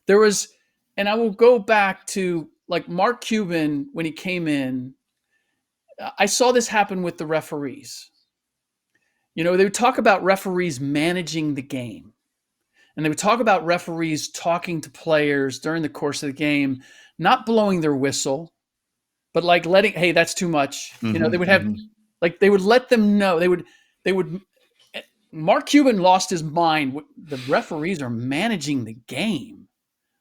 There was, and I will go back to like Mark Cuban when he came in. I saw this happen with the referees. They would talk about referees managing the game, and they would talk about referees talking to players during the course of the game, not blowing their whistle, but like letting, hey, that's too much. They Hmm. would have, Hmm. like, they would let them know. They would. Mark Cuban lost his mind. The referees are managing the game.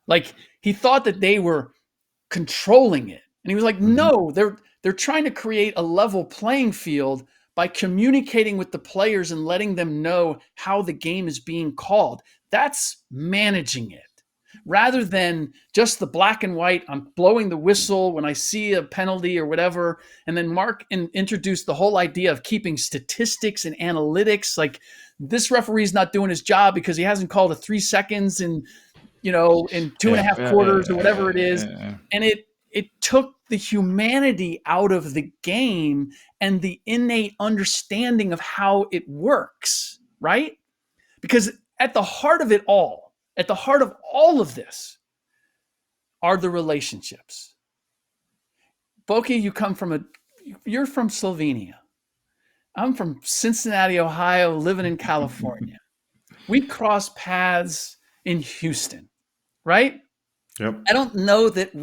Like, he thought that they were controlling it. And he was like, Hmm. no, they're trying to create a level playing field by communicating with the players and letting them know how the game is being called. That's managing it. Rather than just the black and white, I'm blowing the whistle when I see a penalty or whatever. And then Mark introduced the whole idea of keeping statistics and analytics. Like, this referee's not doing his job because he hasn't called a 3 seconds in two and a Yeah, half yeah, quarters or yeah, whatever it is. yeah. And it took the humanity out of the game and the innate understanding of how it works, right? Because at the heart of it all, at the heart of all of this are the relationships. Boki, you're from Slovenia. I'm from Cincinnati, Ohio, living in California. We crossed paths in Houston, right? Yep. I don't know that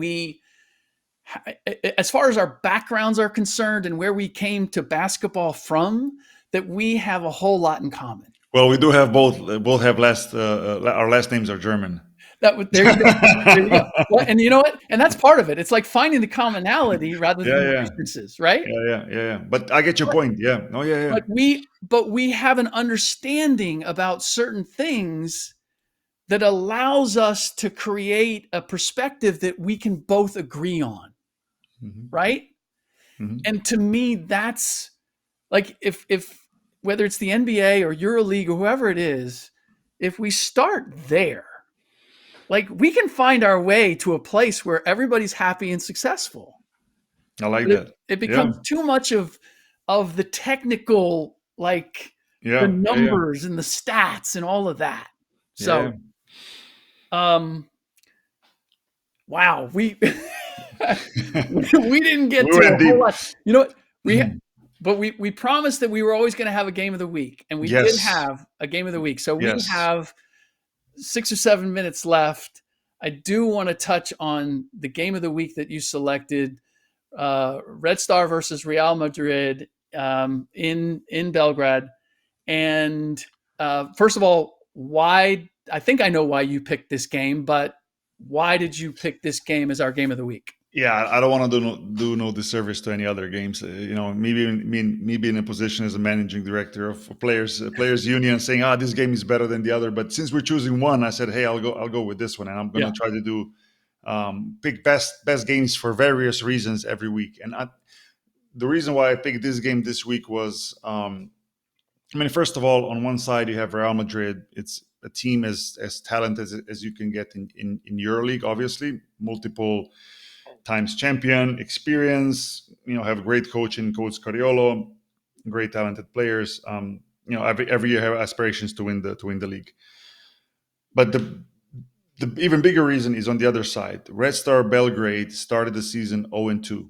as far as our backgrounds are concerned and where we came to basketball from, that we have a whole lot in common. Well, we do have both. Both have our last names are German. There you go. There you go. Well, and you know what? And that's part of it. It's like finding the commonality rather Yeah, than the yeah, differences, right? yeah, yeah, yeah, yeah. But I get your But, point. Yeah. Oh, yeah, yeah. but we have an understanding about certain things that allows us to create a perspective that we can both agree on, Hmm. right? Hmm. And to me, that's like, if whether it's the NBA or EuroLeague or whoever it is, if we start there, like, we can find our way to a place where everybody's happy and successful. I like But it, that. it Yeah, becomes too much of the technical, like the yeah, yeah, yeah, numbers and the stats and all of that. yeah, So, um, wow, we yeah. we didn't get We to went a whole deep. lot. You know what? We promised that we were always going to have a game of the week, and we did Yes, have a game of the week. So we yes. have 6 or 7 minutes left. I do want to touch on the game of the week that you selected, Red Star versus Real Madrid, in Belgrade. And first of all, why? I think I know why you picked this game, but why did you pick this game as our game of the week? Yeah, I don't want to do no disservice to any other games. Me being in a position as a managing director of players union, saying, this game is better than the other. But since we're choosing one, I said, hey, I'll go with this one, and I'm going Yeah. to try to do pick best games for various reasons every week. And the reason why I picked this game this week was, first of all, on one side you have Real Madrid. It's a team as talented as you can get in EuroLeague. Obviously, multiple times champion, experience. Have a great coach in Coach Cariolo, great talented players. Every year have aspirations to win the league. But the even bigger reason is on the other side. Red Star Belgrade started the season 0-2.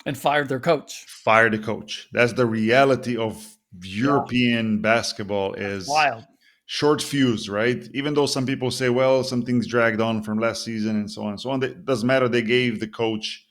And fired their coach. Fire the coach. That's the reality of Yeah. European basketball is Wild. short fuse, right? Even though some people say, well, some things dragged on from last season and so on and so on. It doesn't matter. They gave the coach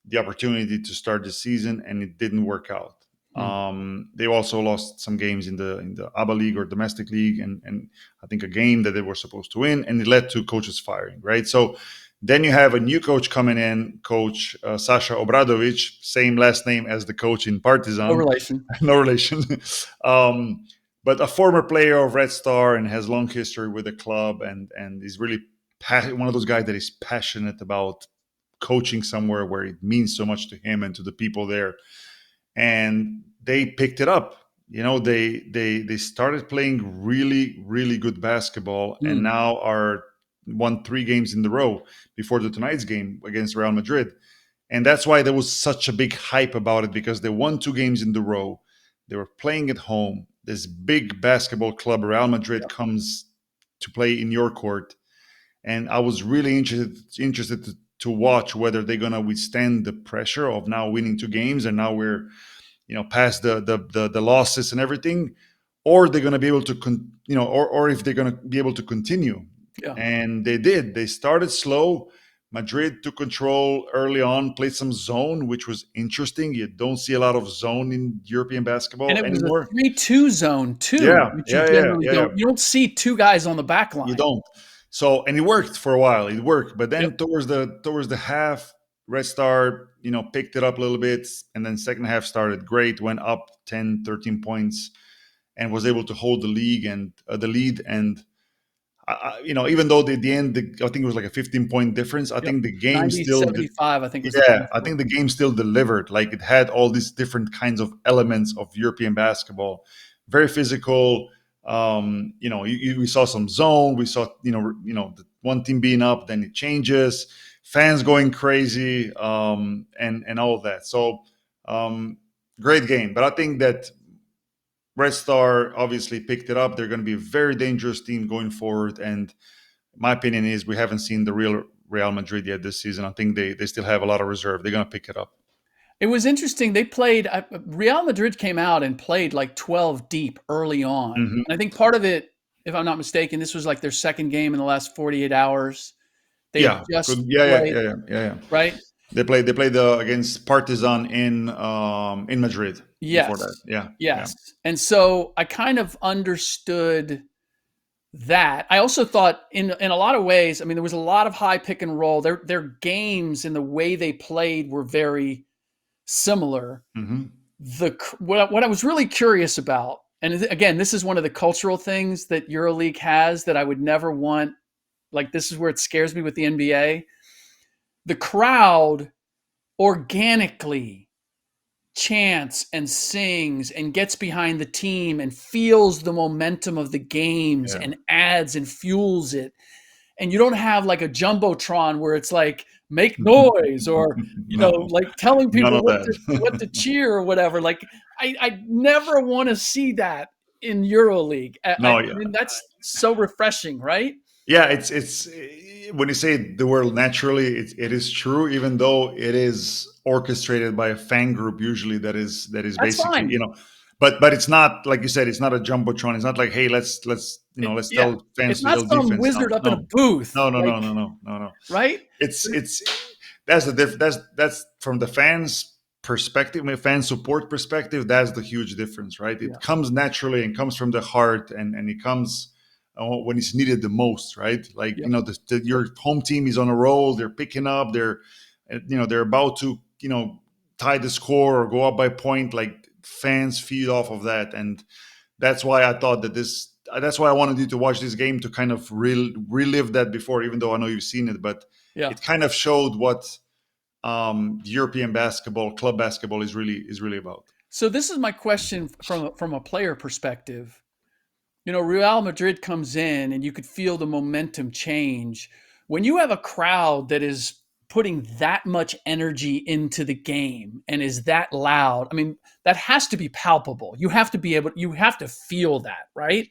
the opportunity to start the season, and it didn't work out. Mm. They also lost some games in the ABA league or domestic league, and I think a game that they were supposed to win, and it led to coaches firing. Right, so then you have a new coach coming in, Coach Sasha Obradovic, same last name as the coach in No Partizan, relation. no relation. but a former player of Red Star and has long history with the club, and is really one of those guys that is passionate about coaching somewhere where it means so much to him and to the people there. And they picked it up. They started playing really, really good basketball, and Mm, now are won 3 games in the row before the tonight's game against Real Madrid. And that's why there was such a big hype about it, because they won 2 games in the row. They were playing at home. This big basketball club, Real Madrid, yeah. comes to play in your court. And I was really interested to watch whether they're gonna withstand the pressure of now winning 2 games, and now we're past the losses and everything, or they're gonna be able to or if they're gonna be able to continue. Yeah. And they did. They started slow. Madrid took control early on, played some zone, which was interesting. You don't see a lot of zone in European And basketball it was a anymore. 3-2 zone too, Yeah, which you yeah, yeah, generally yeah, yeah. don't. You don't see two guys on the back You line. don't. So, and it worked for a while. It worked, but Yep. then towards the half, Red Star, picked it up a little bit, and then second half started great, went up 10, 13 points, and was able to hold the lead. And even though at the end, I think it was like a 15-point difference. I Yep. think the game 90-75, I think was the yeah, final I score. think the game still delivered. Like, it had all these different kinds of elements of European basketball, very physical. We saw some zone. We saw the one team being up, then it changes, fans going crazy, and all of that. So um, great game. But I think that Red Star obviously picked it up. They're going to be a very dangerous team going forward. And my opinion is we haven't seen the real Real Madrid yet this season. I think they still have a lot of reserve. They're going to pick it up. It was interesting. They played Real Madrid came out and played like 12 deep early on. Hmm. And I think part of it, if I'm not mistaken, this was like their second game in the last 48 hours. They had Yeah, just yeah, yeah, played, yeah, yeah, yeah, yeah. right? They played against Partizan in Madrid before Yes. that. Yeah, yeah. Yes. And so I kind of understood that. I also thought in a lot of ways, I mean, there was a lot of high pick and roll. Their games and the way they played were very similar. Hmm. What I was really curious about, and again, this is one of the cultural things that EuroLeague has that I would never want. Like, this is where it scares me with the NBA. The crowd organically chants and sings and gets behind the team and feels the momentum of the games Yeah. and adds and fuels it. And you don't have like a jumbotron where it's like make noise or No, like telling none people of what to that. cheer or whatever. Like I never want to see that in EuroLeague. I No, yeah. mean, that's so refreshing, right? Yeah, it's when you say the word naturally, it is true. Even though it is orchestrated by a fan group, usually that is That's basically fine. but it's not like you said. It's not a jumbotron. It's not like, hey, let's Yeah, tell fans it's to not yell some defense now. wizard up in a No, booth, no, no, no, like no, no, no, no. right. It's that's the that's from the fans perspective, fan support perspective. That's the huge difference, right? Yeah, It comes naturally and comes from the heart, and it comes when it's needed the most, right? Like, yep, your home team is on a roll. They're picking up. They're about to tie the score or go up by a point. Like, fans feed off of that, and that's why I thought that this. That's why I wanted you to watch this game to kind of relive that before, even though I know you've seen it, but yeah. it kind of showed what European basketball, club basketball, is really about. So this is my question from a player perspective. Real Madrid comes in and you could feel the momentum change. When you have a crowd that is putting that much energy into the game and is that loud, I mean, that has to be palpable. You have to feel that, right?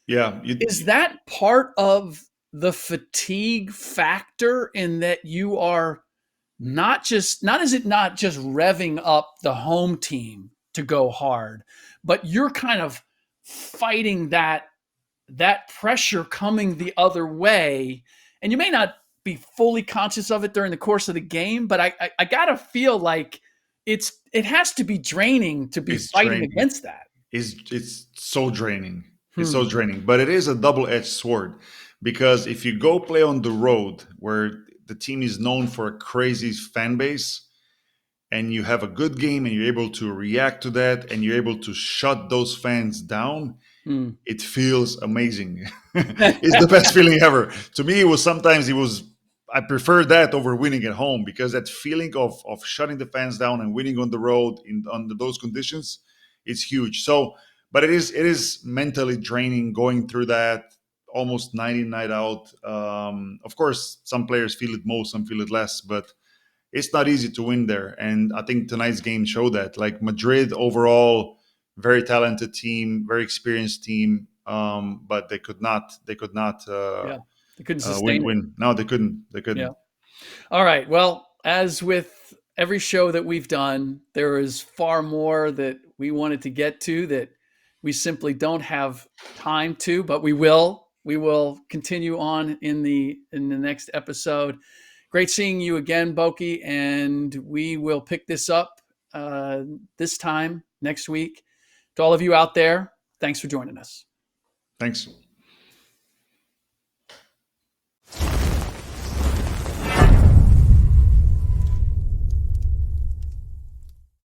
Yeah, Is that part of the fatigue factor in that you are not is it not just revving up the home team to go hard, but you're kind of fighting that pressure coming the other way, and you may not be fully conscious of it during the course of the game, but I gotta feel like it has to be draining to be it's fighting draining. against that. It's so draining. It's so Hmm. draining, but it is a double-edged sword, because if you go play on the road where the team is known for a crazy fan base, and you have a good game and you're able to react to that and you're able to shut those fans down, Mm. it feels amazing. It's the best feeling ever. To me, I prefer that over winning at home, because that feeling of shutting the fans down and winning on the road under those conditions, it's huge. So, but it is mentally draining going through that almost night in, night out. Of course, some players feel it more, some feel it less, but it's not easy to win there. And I think tonight's game showed that. Like Madrid overall, very talented team, very experienced team, but they could not. They could not Yeah. They couldn't win. sustain it. Win. No, they couldn't. They Yeah. couldn't. All right. Well, as with every show that we've done, there is far more that we wanted to get to that we simply don't have time to, but we will. We will continue on in the next episode. Great seeing you again, Boki, and we will pick this up this time next week. To all of you out there, thanks for joining us. Thanks.